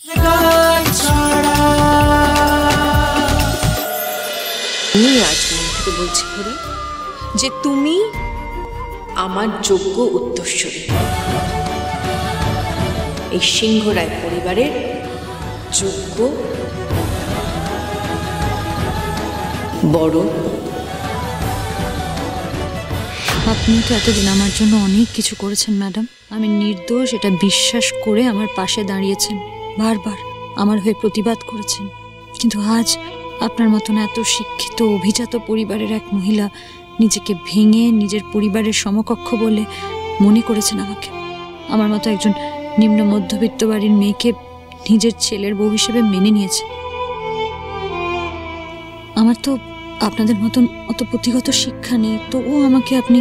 আমি আজ মন থেকে বলছি ঘরে যে তুমি আমার যোগ্য উত্তরসূরি, এই সিংহ রায় পরিবারের যোগ্য বড়। আপনি তো এতদিন আমার জন্য অনেক কিছু করেছেন ম্যাডাম। আমি নির্দোষ এটা বিশ্বাস করে আমার পাশে দাঁড়িয়েছেন, বারবার আমার হয়ে প্রতিবাদ করেছেন। কিন্তু আজ আপনার মতন এত শিক্ষিত অভিজাত পরিবারের এক মহিলা নিজেকে ভেঙে নিজের পরিবারের সমকক্ষ বলে মনে করেছেন আমাকে। আমার মতো একজন নিম্ন মধ্যবিত্ত বাড়ির মেয়েকে নিজের ছেলের বউ হিসেবে মেনে নিয়েছে। আমার তো আপনাদের মতন অত পুঁথিগত শিক্ষা নেই, তবুও আমাকে আপনি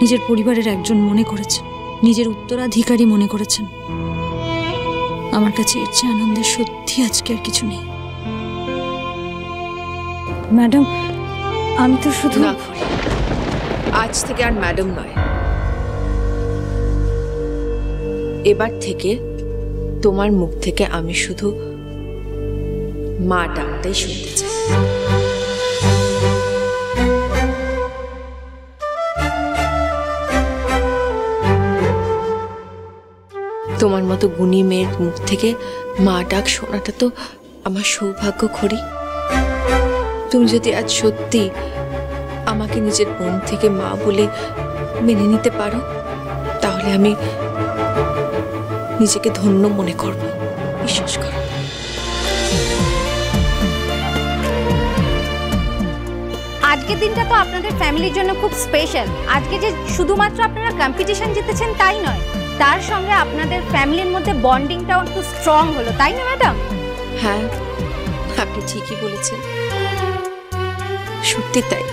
নিজের পরিবারের একজন মনে করেছেন, নিজের উত্তরাধিকারী মনে করেছেন। আমার কাছে এর চেয়ে আনন্দের সত্যি আজকে আর কিছু নেই। ম্যাডাম, আমি তো শুধু না, আজ থেকে আর ম্যাডাম নয়, এবার থেকে তোমার মুখ থেকে আমি শুধু মা ডাকটাই শুনতে চাই। তোমার মতো গুণী মেয়ের মুখ থেকে মা ডাক শোনাটা তো আমার সৌভাগ্য খড়ি। তুমি যদি আজ সত্যি আমাকে নিজের বোন থেকে মা বলে মেনে নিতে পারো, তাহলে আমি নিজেকে ধন্য মনে করব। বিশ্বাস করো। আজকের দিনটা তো আপনাদের ফ্যামিলির জন্য খুব স্পেশাল। আজকে যে শুধুমাত্র আপনারা কম্পিটিশন জিতেছেন তাই নয়, তার সঙ্গে আপনাদের ফ্যামিলির মধ্যে বন্ডিংটাও একটু স্ট্রং হলো, তাই না ম্যাডাম? হ্যাঁ, আপনি ঠিকই বলেছেন, সত্যি তাই।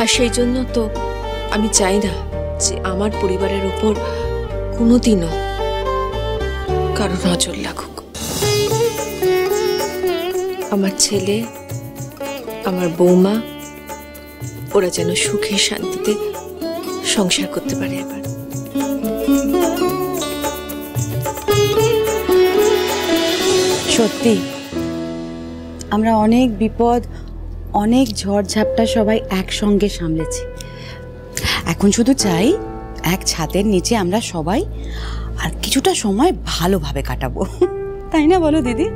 আর সেই জন্য তো আমি চাই না যে আমার পরিবারের উপর কোনোদিনও কারো নজর লাগুক। আমার ছেলে, আমার বৌমা, ওরা যেন সুখে শান্তিতে সংসার করতে পারে। এবার সত্যি আমরা অনেক বিপদ, অনেক ঝড়ঝাপটা সবাই একসঙ্গে সামলেছি। এখন শুধু চাই এক ছাদের নিচে আমরা সবাই আর কিছুটা সময় ভালোভাবে কাটাবো, তাই না বলো দিদি?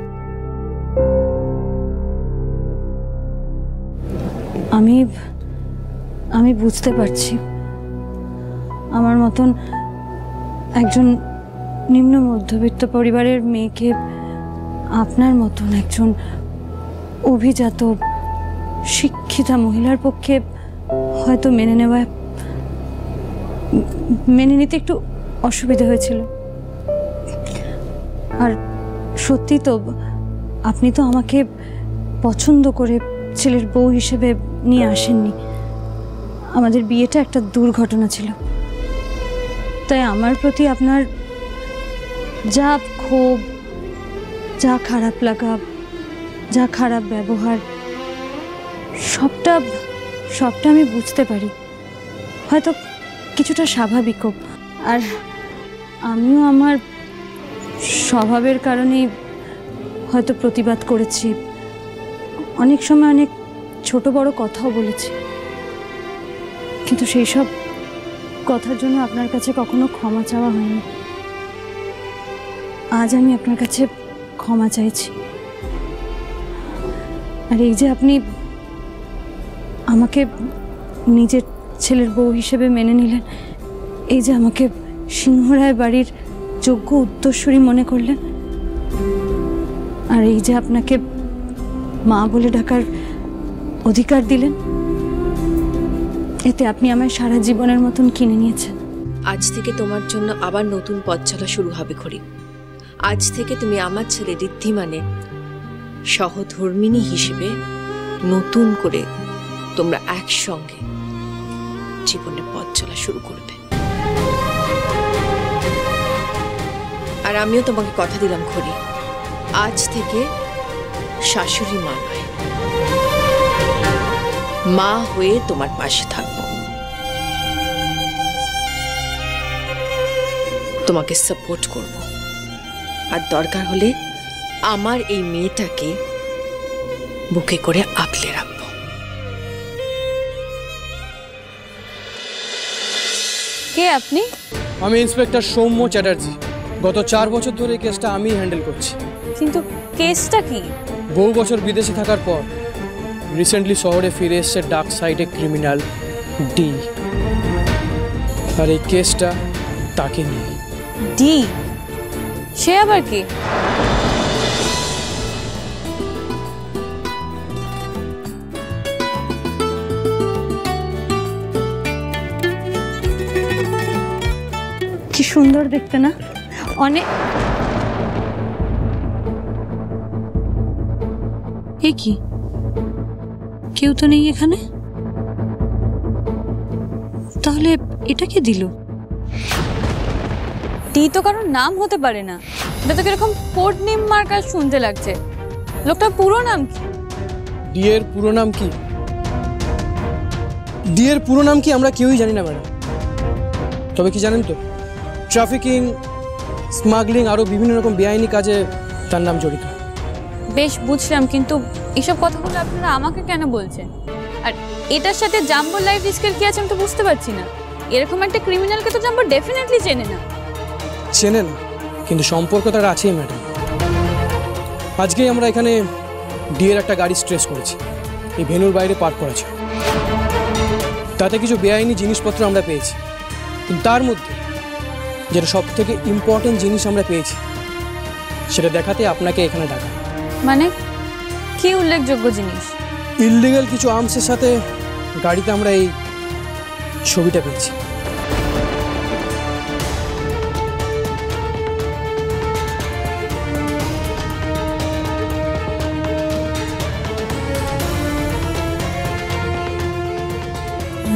আমি বুঝতে পারছি আমার মতন একজন নিম্ন মধ্যবিত্ত পরিবারের মেয়েকে আপনার মতন একজন অভিজাত শিক্ষিতা মহিলার পক্ষে হয়তো মেনে নিতে একটু অসুবিধা হয়েছিল। আর সত্যি তো আপনি তো আমাকে পছন্দ করে ছেলের বউ হিসেবে নিয়ে আসেননি। আমাদের বিয়েটা একটা দুর্ঘটনা ছিল, তাই আমার প্রতি আপনার যা ক্ষোভ, যা খারাপ লাগা, যা খারাপ ব্যবহার, সবটা আমি বুঝতে পারি। হয়তো কিছুটা স্বাভাবিকও। আর আমিও আমার স্বভাবের কারণেই হয়তো প্রতিবাদ করেছি, অনেক সময় অনেক ছোট বড় কথাও বলেছি, কিন্তু সেই সব কথার জন্য আপনার কাছে কখনো ক্ষমা চাওয়া হয়নি। আজ আমি আপনার কাছে ক্ষমা চাইছি। আর এই যে আপনি আমাকে নিজের ছেলের বউ হিসেবে মেনে নিলেন, এই যে আমাকে সিংহরায় বাড়ির যোগ্য উত্তরসূরি মনে করলেন, আর এই যে আপনাকে মা বলে ডাকার অধিকার দিলেন, এতে আপনি আমায় সারা জীবনের মতন কিনে নিয়েছেন। আজ থেকে তোমার জন্য আবার নতুন পথ চলা শুরু হবে খড়ি। আজ থেকে তুমি আমার ছেলে ঋদ্ধিমানে সহধর্মিণী হিসেবে নতুন করে তোমরা একসঙ্গে জীবনের পথ চলা শুরু করবে। আর আমিও তোমাকে কথা দিলাম খড়ি, আজ থেকে শাশুড়ি মা নয়, মা হয়ে তোমার পাশে থাকবো, তোমাকে সাপোর্ট করব, আর দরকার হলে আমার এই মেয়েটাকে বুকে করে আগলে রাখবো। কে আপনি? আমি ইন্সপেক্টর সৌম্য চ্যাটার্জি। গত 4 বছর ধরে কেসটা আমি হ্যান্ডেল করছি। কিন্তু কেসটা কি? বহু বছর বিদেশে থাকার পর রিসেন্টলি শহরে ফিরে এসছে ডার্ক সাইডে ক্রিমিনাল ডি। আর এই কেসটা তাকে নিয়ে। ডি? সে আবার কি? কি সুন্দর দেখতে না? অনেক। এ কি? কেউ তো নেই এখানে। তাহলে এটা কে দিল? টি তো কারোর নাম হতে পারে না। এটা তো কিরকম কোড নেম মার্কা শুনতে লাগছে। লোকটার পুরো নাম কি? ডি এর পুরো নাম কি? ডি এর পুরো নাম কি আমরা কেউই জানি না ম্যাডাম। তবে কি জানেন তো, ট্রাফিকিং, স্মাগলিং আরও বিভিন্ন রকম বেআইনি কাজে তার নাম জড়িত। বেশ বুঝলাম, কিন্তু এসব কথাগুলো আপনারা আমাকে কেন বলছেন? আর এটার সাথে জাম্বোর লাইফ রিস্কের কি আছে আমি তো বুঝতে পারছি না। এরকম একটা ক্রিমিনালকে তো জাম্বো ডেফিনেটলি চেনে না। চেনে না, কিন্তু সম্পর্ক তার আছেই ম্যাডাম। আজকেই আমরা এখানে ডি এর একটা গাড়ি স্ট্রেস করেছি, এই ভেন্যুর বাইরে পার্ক করা ছিল। তাতে কিছু বেআইনি জিনিসপত্র আমরা পেয়েছি, কিন্তু তার মধ্যে যেটা সব থেকে ইম্পর্টেন্ট জিনিস আমরা পেয়েছি সেটা দেখাতে আপনাকে এখানে ডাকা। মানে কি উল্লেখযোগ্য জিনিস? ইললিগাল কিছু আর্মসের সাথে গাড়িতে আমরা এই ছবিটা পেয়েছি।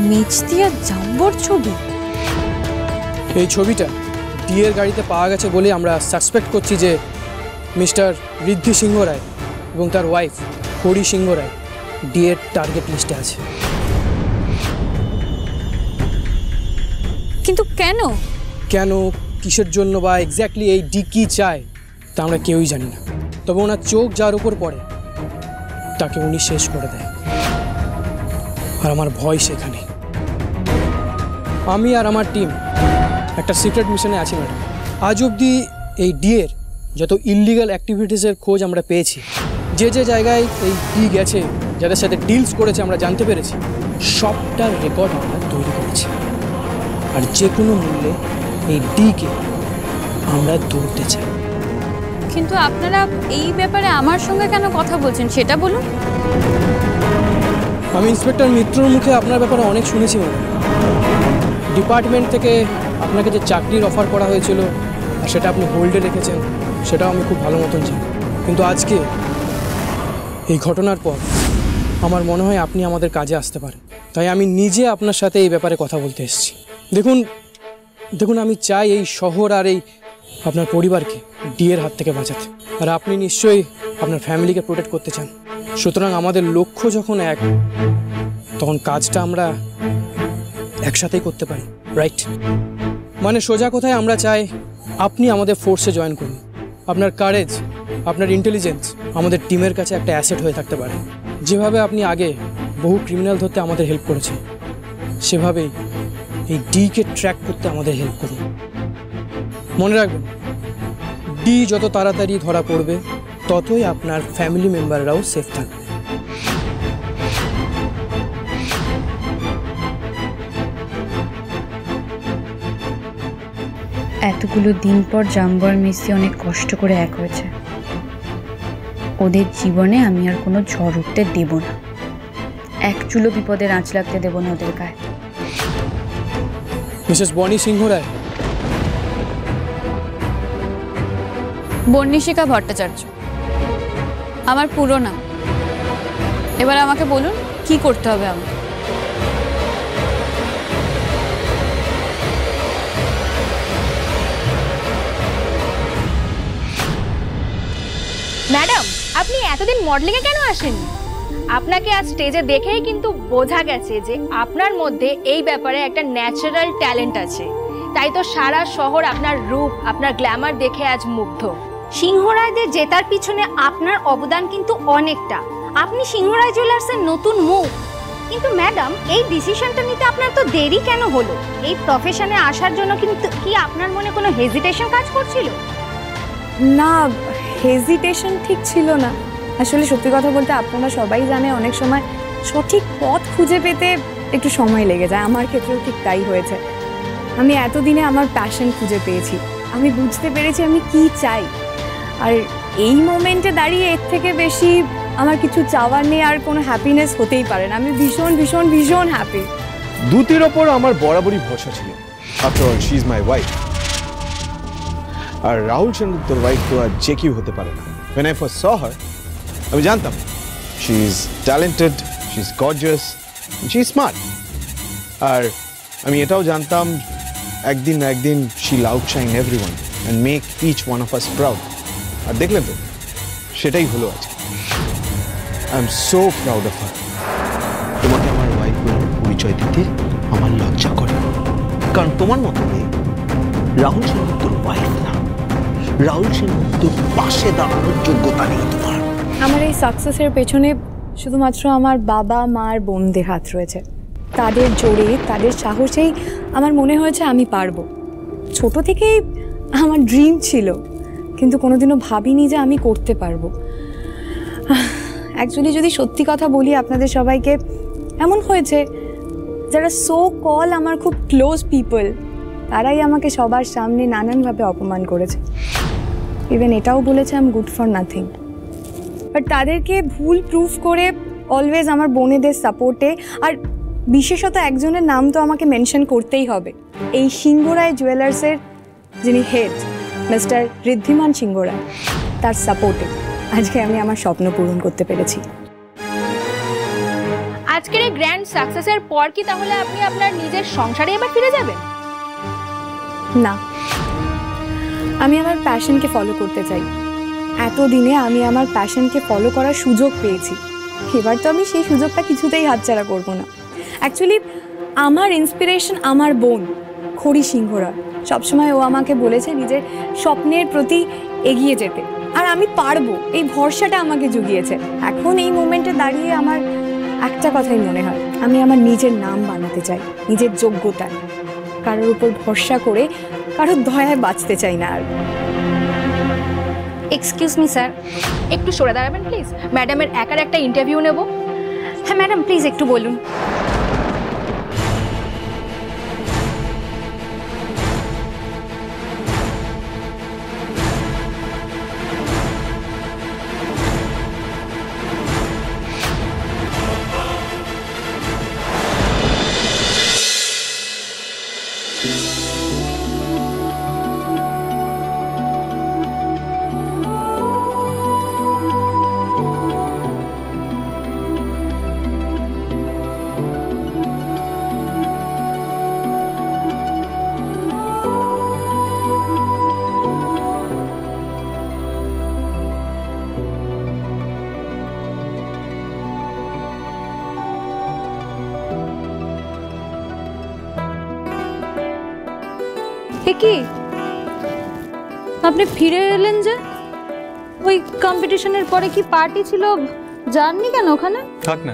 মেজদি আর জাম্বোর ছবি? এই ছবিটা ডি এর গাড়িতে পাওয়া গেছে বলে আমরা সাসপেক্ট করছি যে মিস্টার ঋদ্ধি সিংহ রায় এবং তার ওয়াইফ হরি সিংহ রায় ডি এর টার্গেট লিস্টে আছে। কিন্তু কেন? কেন, কিসের জন্য বা এক্স্যাক্টলি এই ডি কি চায় তা আমরা কেউই জানি না। তবে ওনার চোখ যার উপর পড়ে তাকে উনি শেষ করে দেয়। আর আমার ভয় সেখানে। আমি আর আমার টিম একটা সিক্রেট মিশনে আছি ম্যাডাম। আজ অবধি এই ডি এর যত ইললিগাল অ্যাক্টিভিটিসের খোঁজ আমরা পেয়েছি, যে যে জায়গায় এই ডি গেছে, যাদের সাথে ডিলস করেছে আমরা জানতে পেরেছি, সবটার রেকর্ড আমরা তৈরি করেছি। আর যে কোনো মূল্যে এই ডিকে আমরা ধরতে চাই। কিন্তু আপনারা এই ব্যাপারে আমার সঙ্গে কেন কথা বলছেন সেটা বলুন। আমি ইন্সপেক্টর মিত্রর মুখে আপনার ব্যাপারে অনেক শুনেছি ম্যাডাম। ডিপার্টমেন্ট থেকে আপনাকে যে চাকরির অফার করা হয়েছিল আর সেটা আপনি হোল্ডে রেখেছেন, সেটাও আমি খুব ভালো মতন জানি। কিন্তু আজকে এই ঘটনার পর আমার মনে হয় আপনি আমাদের কাজে আসতে পারেন। তাই আমি নিজে আপনার সাথে এই ব্যাপারে কথা বলতে এসেছি। দেখুন আমি চাই এই শহর আর এই আপনার পরিবারকে ডি এর হাত থেকে বাঁচাতে। আর আপনি নিশ্চয়ই আপনার ফ্যামিলিকে প্রোটেক্ট করতে চান। সুতরাং আমাদের লক্ষ্য যখন এক, তখন কাজটা আমরা একসাথেই করতে পারি, রাইট? মানে সোজা কথায় আমরা চাই আপনি আমাদের ফোর্সে জয়েন করুন। আপনার কারেজ, আপনার ইন্টেলিজেন্স আমাদের টিমের কাছে একটা অ্যাসেট হয়ে থাকতে পারে। যেভাবে আপনি আগে বহু ক্রিমিনাল ধরতে আমাদের হেল্প করেছেন, সেভাবেই এই ডিকে ট্র্যাক করতে আমাদের হেল্প করুন। মনে রাখবেন, ডি যত তাড়াতাড়ি ধরা পড়বে ততই আপনার ফ্যামিলি মেম্বাররাও সেফ থাকবে। এতগুলো দিন পর জাম্বো আর মিসি অনেক কষ্ট করে এক হয়েছে। ওদের জীবনে আমি আর কোনো ঝড় উঠতে দেব না। এক চুলো বিপদের আঁচ লাগতে দেব না ওদের গায়ে। মিসেস বনি সিংহ রায়। বর্ণিশিকা ভট্টাচার্য আমার পুরো নাম। এবার আমাকে বলুন কি করতে হবে আমার? ম্যাডাম, আপনি এতদিন মডেলিংয়ে কেন আসেননি? আপনাকে আজ স্টেজে দেখেই কিন্তু বোঝা গেছে যে আপনার মধ্যে এই ব্যাপারে একটা ন্যাচারাল ট্যালেন্ট আছে। তাই তো সারা শহর আপনার রূপ, আপনার গ্ল্যামার দেখে আজ মুগ্ধ। সিংহরায়দের জেতার পিছনে আপনার অবদান কিন্তু অনেকটা। আপনি সিংহরায় জুয়েলার্সের নতুন মুখ। কিন্তু ম্যাডাম, এই ডিসিশনটা নিতে আপনার তো দেরি কেন হলো? এই প্রফেশনে আসার জন্য কিন্তু কি আপনার মনে কোনো হেজিটেশন কাজ করছিল? না, হেজিটেশন ঠিক ছিল না। আসলে সত্যি কথা বলতে আপনারা সবাই জানে অনেক সময় সঠিক পথ খুঁজে পেতে একটু সময় লেগে যায়। আমার ক্ষেত্রেও ঠিক তাই হয়েছে। আমি এতদিনে আমার প্যাশন খুঁজে পেয়েছি, আমি বুঝতে পেরেছি আমি কি চাই। আর এই মোমেন্টে দাঁড়িয়ে এর থেকে বেশি আমার কিছু চাওয়ার নেই, আর কোনো হ্যাপিনেস হতেই পারে না। আমি ভীষণ ভীষণ ভীষণ হ্যাপি। দুতির ওপর আমার বরাবরই ভরসা ছিল। After all she is my wife. আর রাহুল সেনগুপ্তর ওয়াইফ তো আর যে কেউ হতে পারে না। When I first saw her, আমি জানতাম she is talented, she is gorgeous, she is smart. আর আমি এটাও জানতাম একদিন না একদিন she will outshine everyone and make each one of us proud. আর দেখলেন তো, সেটাই হলো আজকে। I am so proud of her. তোমাকে আমার ওয়াইফ বলে পরিচয় দিতে আমার লজ্জা করে, কারণ তোমার মতো মেয়ে রাহুল সেনগুপ্তর ওয়াইফ না, রাহুল সেনগুপ্তর পাশে দাঁড়ানোর যোগ্যতা নেই তোমার। আমার এই সাকসেসের পেছনে শুধুমাত্র আমার বাবা মার বোনদের হাত রয়েছে। তাদের জোরে, তাদের সাহসেই আমার মনে হয়েছে আমি পারবো। ছোট থেকেই আমার ড্রিম ছিল, কিন্তু কোনোদিনও ভাবিনি যে আমি করতে পারবো। অ্যাকচুয়ালি যদি সত্যি কথা বলি আপনাদের সবাইকে, এমন হয়েছে যারা সো কল আমার খুব ক্লোজ পিপল, তারাই আমাকে সবার সামনে নানানভাবে অপমান করেছে। ইভেন এটাও বলেছে I am good for nothing. But তাদেরকে ভুল প্রুফ করে অলওয়েজ আমার বোনেদের সাপোর্টে, আর বিশেষত একজনের নাম তো আমাকে মেনশন করতেই হবে, এই সিংহরায় জুয়েলার্সের যিনি হেড মিস্টার ঋদ্ধিমান সিংহরায়, তার সাপোর্টে আজকে আমি আমার স্বপ্ন পূরণ করতে পেরেছি। আজকের এই গ্র্যান্ড সাকসেসের পর কি তাহলে আপনি আপনার নিজের সংসারে এবার ফিরে যাবেন? না, আমি আমার প্যাশনকে ফলো করতে চাই। এতদিনে আমি আমার প্যাশনকে ফলো করার সুযোগ পেয়েছি, এবার তো আমি সেই সুযোগটা কিছুতেই হাতছাড়া করব না। অ্যাকচুয়ালি আমার ইন্সপিরেশন আমার বোন খড়ি সিংহরায়। সবসময় ও আমাকে বলেছে নিজের স্বপ্নের প্রতি এগিয়ে যেতে, আর আমি পারবো, এই ভরসাটা আমাকে জুগিয়েছে। এখন এই মোমেন্টে দাঁড়িয়ে আমার একটা কথাই মনে হয়, আমি আমার নিজের নাম বানাতে চাই, নিজের যোগ্যতায়। কারোর উপর ভরসা করে কারোর দয়ায় বাঁচতে চাই না আর। এক্সকিউজ মি স্যার, একটু সরে দাঁড়াবেন প্লিজ। ম্যাডামের একার একটা ইন্টারভিউ নেব। হ্যাঁ ম্যাডাম, প্লিজ একটু বলুন। কি আপনি ফিরে এলেন যে? ওই কম্পিটিশনের পরে কি পার্টি ছিল, যাননি কেন ওখানে? থাক না।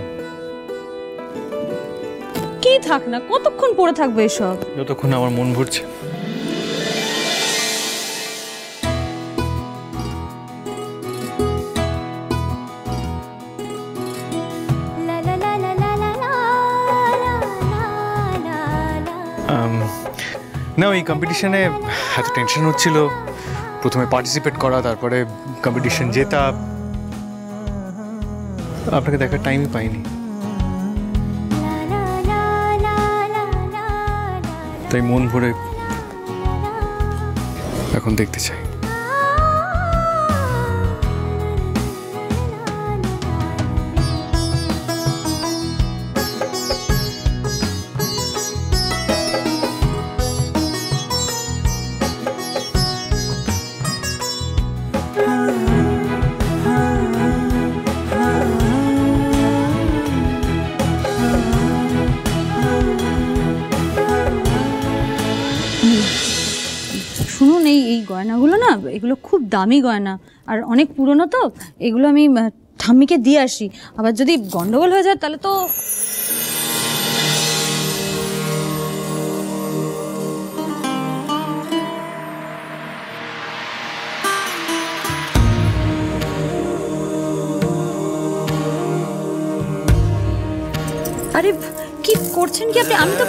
কি থাক না? কতক্ষণ পড়ে থাকবে এসব? যতক্ষণ আমার মন ভরছে। না, ওই কম্পিটিশনে এত টেনশন হচ্ছিল, প্রথমে পার্টিসিপেট করা, তারপরে কম্পিটিশন জেতা, আপনাকে দেখার টাইমই পাইনি। তাই মন ভরে এখন দেখতে চাই। শুনুন, এই গয়নাগুলো এগুলো খুব দামি গয়না আর অনেক পুরনো তো, এগুলো আমি ঠাম্মিকে দিয়ে আসি, আবার যদি গন্ডগোল হয়ে যায় তাহলে তো। আরে কি করছেন কি আপনি? আমি তো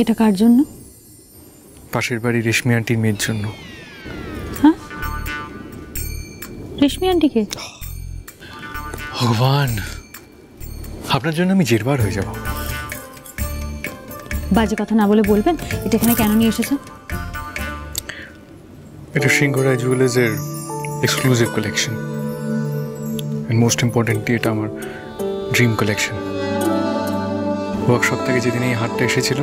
এটা কার জন্য? পাশের বাড়ি রেশমি আন্টির মেয়ের জন্য। হ্যাঁ, রেশমি আন্টিকে? ভগবান, আপনার জন্য আমি জেরবার হয়ে যাব। বাজে কথা না বলে বলবেন এটা এখানে কেন নিয়ে এসেছেন? এটা সিংহরায় জুয়েলার্সের exclusive collection, and most importantly এটা আমার ড্রিম কালেকশন। ওয়ার্কশপ থেকে যেদিন এই হাটটা এসেছিল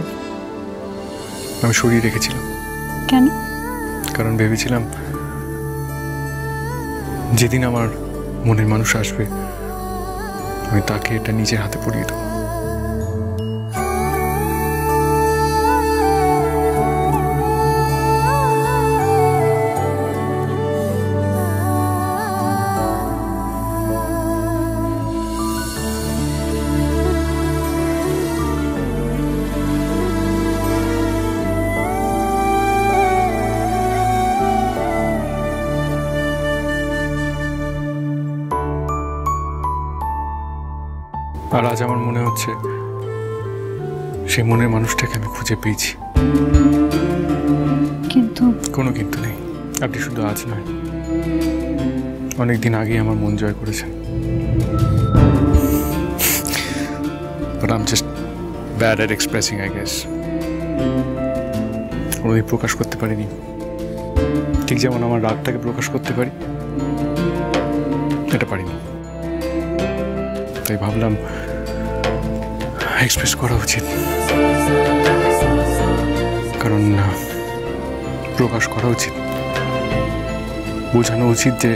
আমি সরিয়ে রেখেছিলাম। কেন? কারণ ভেবেছিলাম যেদিন আমার মনের মানুষ আসবে আমি তাকে এটা নিজের হাতে পরিয়ে দেবো। আর আজ আমার মনে হচ্ছে সেই মনের মানুষটাকে আমি খুঁজে পেয়েছি। কিন্তু কোনো কিন্তু নেই, আপনি শুধু আজ নয় অনেকদিন আগেই আমার মন জয় করেছেন। But I'm just bad at expressing, I guess. কোনোদিন প্রকাশ করতে পারিনি, ঠিক যেমন আমার রাগটাকে প্রকাশ করতে পারি, এটা পারিনি। তাই ভাবলাম এক্সপ্রেস করা উচিত, কারণ প্রকাশ করা উচিত, বোঝানো উচিত যে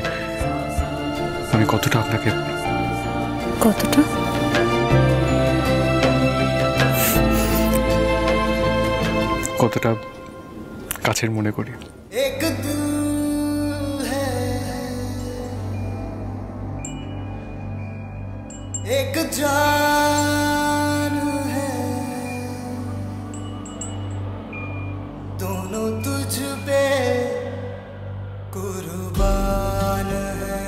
আমি কতটা আপনাকে কতটা কাছের মনে করি। एक जान है, दोनों तुझ पे कुर्बान है।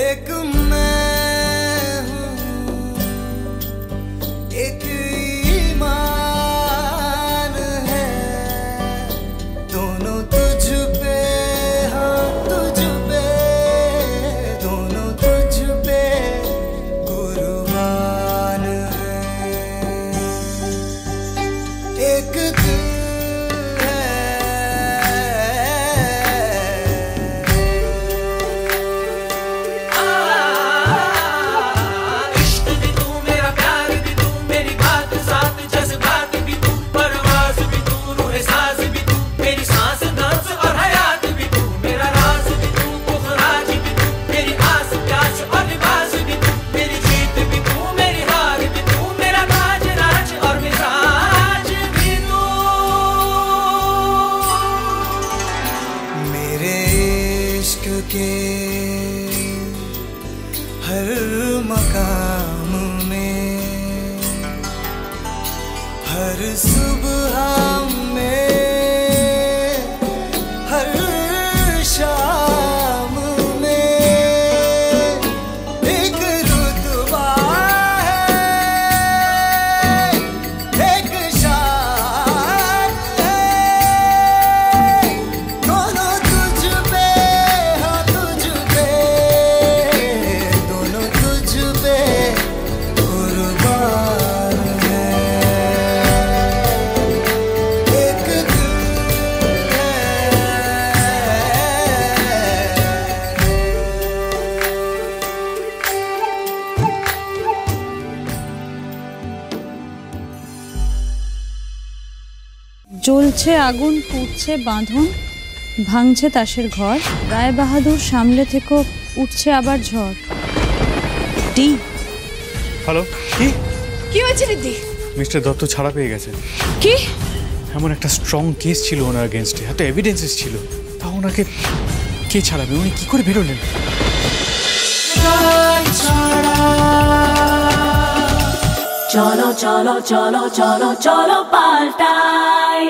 एक मैं हूँ, एक ईमान है, दोनों तुझ पे, हाँ तुझ पे हर मकाम में, हर सुबह में, हर शाम में एक रुतबा है, एक शान है, दोनों तुझ पे, हाँ तुझ पे, दोनों तुझ पे कुर्बान है। एक दिल है, জ্বলছে আগুন, পুড়ছে বাঁধন, ভাঙছে তাসের ঘর, রায় বাহাদুর সামলে থেকে উঠছে আবার ঝড়। ডি হ্যালো, কি কি হয়েছে রিদ্ধি? মিস্টার দত্ত ছাড়া পেয়ে গেছে। কি? এমন একটা স্ট্রং কেস ছিল ওনার এগেনস্টে, এত এভিডেন্সেস ছিল, তা ওনাকে কে ছাড়াবে? উনি কি করে বেরোলেন? চলো চলো চলো চলো চলো পাল্টাই